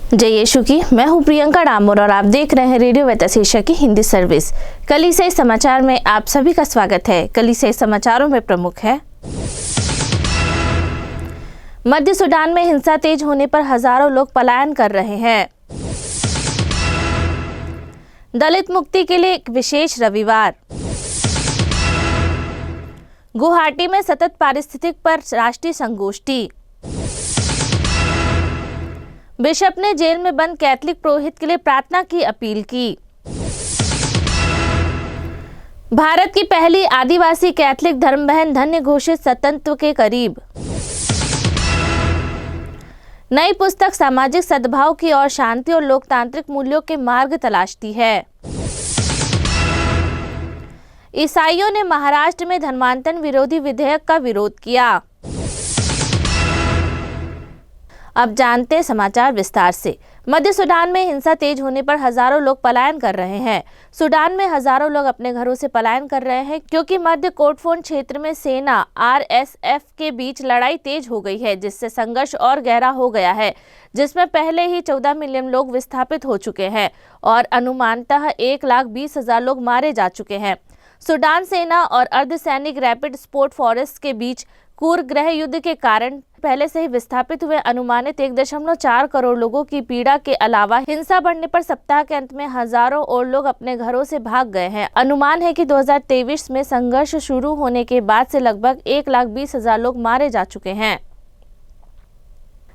जय यीशु की। मैं हूं प्रियंका डामोर और आप देख रहे हैं रेडियो वेतसीशा की हिंदी सर्विस। कलीसिया समाचार में आप सभी का स्वागत है। कलीसिया समाचारों में प्रमुख है, मध्य सूडान में हिंसा तेज होने पर हजारों लोग पलायन कर रहे हैं। दलित मुक्ति के लिए एक विशेष रविवार। गुवाहाटी में सतत पारिस्थितिक पर राष्ट्रीय संगोष्ठी। बिशप ने जेल में बंद कैथलिक पुरोहित के लिए प्रार्थना की अपील की। भारत की पहली आदिवासी कैथलिक धर्म बहन धन्य घोषित स्वतंत्रता के करीब। नई पुस्तक सामाजिक सद्भाव की और शांति और लोकतांत्रिक मूल्यों के मार्ग तलाशती है। ईसाइयों ने महाराष्ट्र में धर्मांतरण विरोधी विधेयक का विरोध किया। अब जानते हैं समाचार विस्तार से। मध्य सूडान में हिंसा तेज होने पर हजारों लोग पलायन कर रहे हैं। सूडान में हजारों लोग अपने घरों से पलायन कर रहे हैं क्योंकि मध्य कोर्डफान क्षेत्र में सेना RSF के बीच लड़ाई तेज हो गई है, जिससे संघर्ष और गहरा हो गया है, जिसमें पहले ही 14 मिलियन लोग विस्थापित हो चुके हैं और अनुमानतः 1,20,000 लोग मारे जा चुके हैं। सूडान सेना और अर्धसैनिक रैपिड सपोर्ट फोर्स के बीच क्रूर गृह युद्ध के कारण पहले से ही विस्थापित हुए अनुमानित 1.4 करोड़ लोगों की पीड़ा के अलावा हिंसा बढ़ने पर सप्ताह के अंत में हजारों और लोग अपने घरों से भाग गए हैं। अनुमान है कि 2023 में संघर्ष शुरू होने के बाद से लगभग 1,20,000 लोग मारे जा चुके हैं।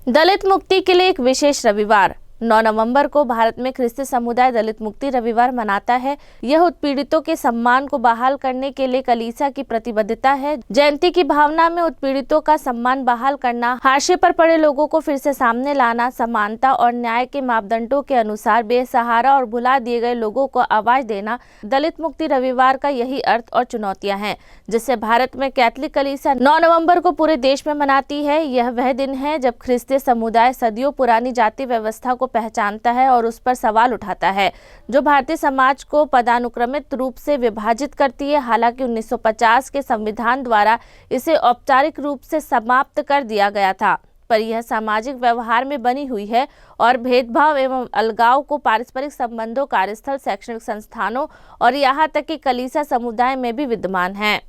दलित मुक्ति के लिए एक विशेष रविवार। 9 नवंबर को भारत में ख्रिस्ती समुदाय दलित मुक्ति रविवार मनाता है। यह उत्पीड़ितों के सम्मान को बहाल करने के लिए कलीसिया की प्रतिबद्धता है। जयंती की भावना में उत्पीड़ितों का सम्मान बहाल करना, हाशिए पर पड़े लोगों को फिर से सामने लाना, समानता और न्याय के मापदंडों के अनुसार बेसहारा और भुला दिए गए लोगों को आवाज देना, दलित मुक्ति रविवार का यही अर्थ और चुनौतियां हैं जिससे भारत में कैथलिक कलीसिया 9 नवम्बर को पूरे देश में मनाती है। यह वह दिन है जब ख्रिस्ती समुदाय सदियों पुरानी जाति व्यवस्था को पहचानता है और उस पर सवाल उठाता है जो भारतीय समाज को पदानुक्रमित रूप से विभाजित करती है। हालांकि 1950 के संविधान द्वारा इसे औपचारिक रूप से समाप्त कर दिया गया था, पर यह सामाजिक व्यवहार में बनी हुई है और भेदभाव एवं अलगाव को पारस्परिक संबंधों, कार्यस्थल, शैक्षणिक संस्थानों और यहाँ तक कि कलीसिया समुदाय में भी विद्यमान है।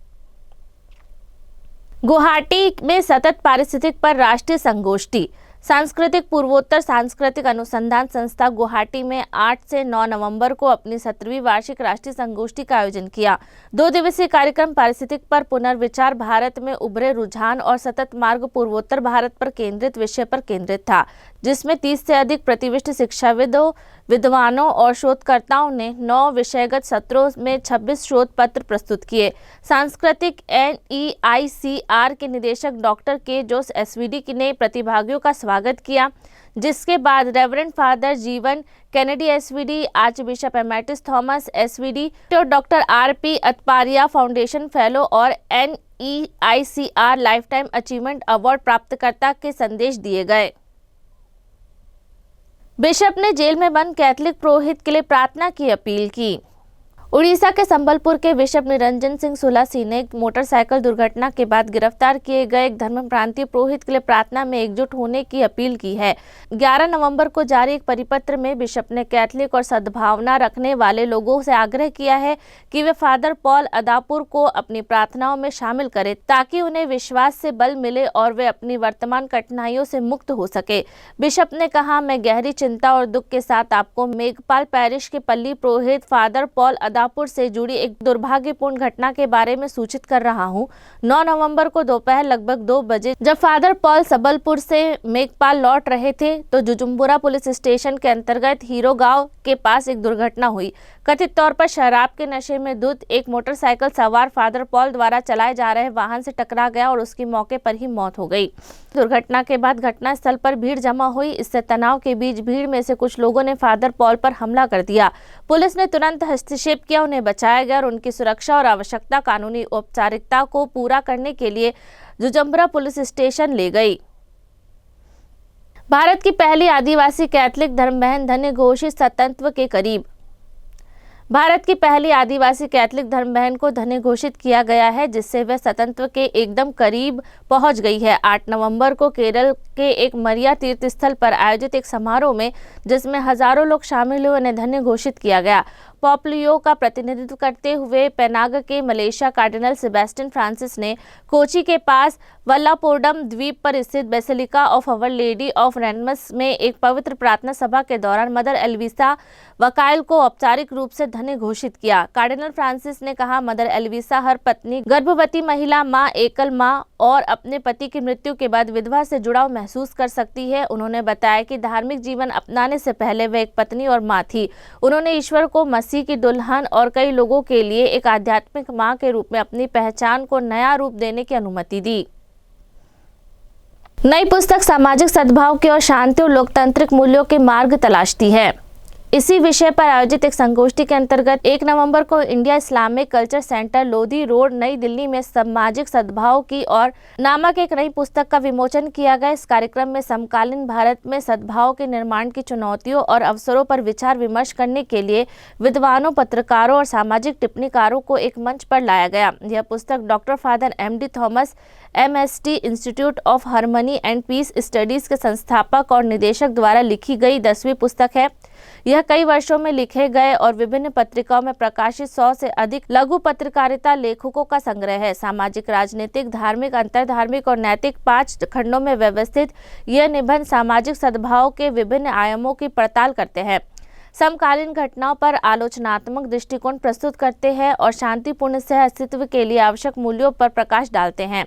गुवाहाटी में सतत पारिस्थितिक पर राष्ट्रीय संगोष्ठी। सांस्कृतिक पूर्वोत्तर सांस्कृतिक अनुसंधान संस्था गुवाहाटी में 8 से 9 नवंबर को अपनी 17वीं वार्षिक राष्ट्रीय संगोष्ठी का आयोजन किया। 2 दिवसीय कार्यक्रम पारिस्थितिक पर पुनर्विचार, भारत में उभरे रुझान और सतत मार्ग पूर्वोत्तर भारत पर केंद्रित विषय पर केंद्रित था, जिसमें 30 से अधिक प्रतिष्ठित शिक्षाविदों, विद्वानों और शोधकर्ताओं ने 9 विषयगत सत्रों में 26 शोध पत्र प्रस्तुत किए। सांस्कृतिक NEICR के निदेशक डॉक्टर के जोस SVD ने प्रतिभागियों का स्वागत किया, जिसके बाद reverend father Jeevan Kennedy SVD, archbishop emeritus Thomas SVD और doctor RP Atparia foundation fellow और NEICR लाइफटाइम अचीवमेंट अवार्ड प्राप्तकर्ता के संदेश दिए गए। बिशप ने जेल में बंद कैथलिक पुरोहित के लिए प्रार्थना की अपील की। उड़ीसा के संबलपुर के बिशप निरंजन सिंह सुलासी ने एक मोटरसाइकिल दुर्घटना के बाद गिरफ्तार किए गए एक धर्मप्रांतीय पुरोहित के लिए प्रार्थना में एकजुट होने की अपील की है। 11 नवंबर को जारी एक परिपत्र में बिशप ने कैथलिक और सद्भावना रखने वाले लोगों से आग्रह किया है कि वे फादर पॉल अदापुर को अपनी प्रार्थनाओं में शामिल करें ताकि उन्हें विश्वास से बल मिले और वे अपनी वर्तमान कठिनाइयों से मुक्त हो सके। बिशप ने कहा, मैं गहरी चिंता और दुख के साथ आपको मेघपाल पैरिश के पल्ली पुरोहित फादर पॉल अदापुर से जुड़ी एक दुर्भाग्यपूर्ण घटना के बारे में सूचित कर रहा हूं। 9 नवंबर को दोपहर लगभग 2 बजे जब फादर पॉल सबलपुर से मेघपाल लौट रहे थे तो जुजुम्बुरा पुलिस स्टेशन के अंतर्गत हीरो गांव के पास एक दुर्घटना हुई। कथित तौर पर शराब के नशे में धुत एक मोटरसाइकिल सवार फादर पॉल द्वारा चलाए जा रहे वाहन से टकरा गया और उसकी मौके पर ही मौत हो गई। दुर्घटना के बाद घटना स्थल पर भीड़ जमा हुई। इससे तनाव के बीच भीड़ में से कुछ लोगों ने फादर पॉल पर हमला कर दिया। पुलिस ने तुरंत हस्तक्षेप किया, उन्हें बचाया गया और उनकी सुरक्षा और आवश्यकता कानूनी औपचारिकता को पूरा करने के लिए जुजुम्बुरा पुलिस स्टेशन ले गई। भारत की पहली आदिवासी कैथलिक धर्म बहन धन्य घोषित स्वतंत्रता के करीब। भारत की पहली आदिवासी कैथलिक धर्म बहन को धन्य घोषित किया गया है, जिससे वह स्वतंत्रता के एकदम करीब पहुंच गई है। 8 नवंबर को केरल के एक मरिया तीर्थ स्थल पर आयोजित एक समारोह में, जिसमें हजारों लोग शामिल हुए, उन्हें धन्य घोषित किया गया। पॉपुलियो का प्रतिनिधित्व करते हुए पेनांग के मलेशिया कार्डिनल सेबेस्टियन फ्रांसिस ने कोची के पास वल्लापोर्डम द्वीप पर स्थित basilica of Our Lady of Ransom में एक पवित्र प्रार्थना सभा के दौरान मदर एल्विसा वकाइल को औपचारिक रूप से धन्य घोषित किया। कार्डिनल फ्रांसिस ने कहा, मदर एल्विसा हर पत्नी, गर्भवती महिला, माँ, एकल माँ और अपने पति की मृत्यु के बाद विधवा से जुड़ाव महसूस कर सकती है। उन्होंने बताया कि धार्मिक जीवन अपनाने से पहले वे एक पत्नी और माँ थी। उन्होंने ईश्वर को मसीह की दुल्हन और कई लोगों के लिए एक आध्यात्मिक माँ के रूप में अपनी पहचान को नया रूप देने की अनुमति दी। नई पुस्तक सामाजिक सद्भाव के और शांति और लोकतांत्रिक मूल्यों के मार्ग तलाशती है। इसी विषय पर आयोजित एक संगोष्ठी के अंतर्गत 1 नवंबर को India Islamic culture centre Lodhi road नई दिल्ली में सामाजिक सद्भाव की और नामक एक नई पुस्तक का विमोचन किया गया। इस कार्यक्रम में समकालीन भारत में सद्भाव के निर्माण की चुनौतियों और अवसरों पर विचार विमर्श करने के लिए विद्वानों, पत्रकारों और सामाजिक टिप्पणीकारों को एक मंच पर लाया गया। यह पुस्तक doctor father MD Thomas MST institute of harmony and peace studies के संस्थापक और निदेशक द्वारा लिखी गई 10वीं पुस्तक है। यह कई वर्षों में लिखे गए और विभिन्न पत्रिकाओं में प्रकाशित 100 से अधिक लघु पत्रकारिता लेखकों का संग्रह है। सामाजिक, राजनीतिक, धार्मिक, अंतर्धार्मिक और नैतिक 5 खंडों में व्यवस्थित यह निबंध सामाजिक सद्भाव के विभिन्न आयामों की पड़ताल करते हैं, समकालीन घटनाओं पर आलोचनात्मक दृष्टिकोण प्रस्तुत करते हैं और शांतिपूर्ण सह अस्तित्व के लिए आवश्यक मूल्यों पर प्रकाश डालते हैं।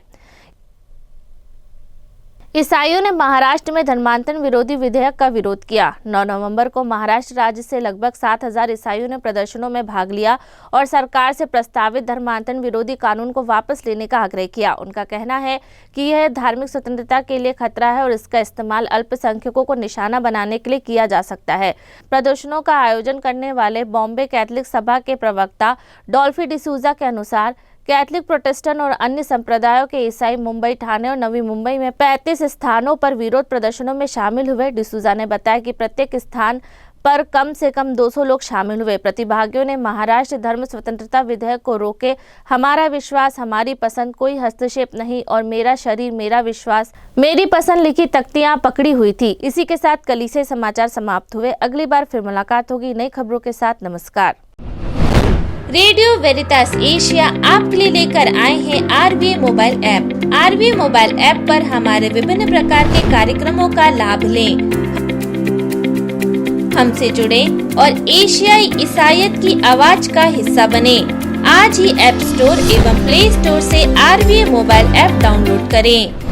ईसाइयों ने महाराष्ट्र में धर्मांतरण विरोधी विधेयक का विरोध किया। 9 नवंबर को महाराष्ट्र राज्य से लगभग 7,000 ईसाइयों ने प्रदर्शनों में भाग लिया और सरकार से प्रस्तावित धर्मांतरण विरोधी कानून को वापस लेने का आग्रह किया। उनका कहना है कि यह धार्मिक स्वतंत्रता के लिए खतरा है और इसका इस्तेमाल अल्पसंख्यकों को निशाना बनाने के लिए किया जा सकता है। प्रदर्शनों का आयोजन करने वाले बॉम्बे कैथलिक सभा के प्रवक्ता डॉल्फी डिसूजा के अनुसार कैथलिक, प्रोटेस्टेंट और अन्य संप्रदायों के ईसाई मुंबई, ठाणे और नवी मुंबई में 35 स्थानों पर विरोध प्रदर्शनों में शामिल हुए। डिसूजा ने बताया कि प्रत्येक स्थान पर कम से कम 200 लोग शामिल हुए। प्रतिभागियों ने महाराष्ट्र धर्म स्वतंत्रता विधेयक को रोके, हमारा विश्वास, हमारी पसंद, कोई हस्तक्षेप नहीं और मेरा शरीर, मेरा विश्वास, मेरी पसंद लिखी तख्तियां पकड़ी हुई थी। इसी के साथ कलीसिया समाचार समाप्त हुए। अगली बार फिर मुलाकात होगी नई खबरों के साथ। नमस्कार। रेडियो वेरितास एशिया आपके लिए लेकर आए हैं RVA mobile app. RVA mobile app पर हमारे विभिन्न प्रकार के कार्यक्रमों का लाभ लें, हमसे जुड़े और एशियाई ईसाईयत की आवाज का हिस्सा बने। आज ही ऐप स्टोर एवं प्ले स्टोर से RVA मोबाइल ऐप डाउनलोड करें।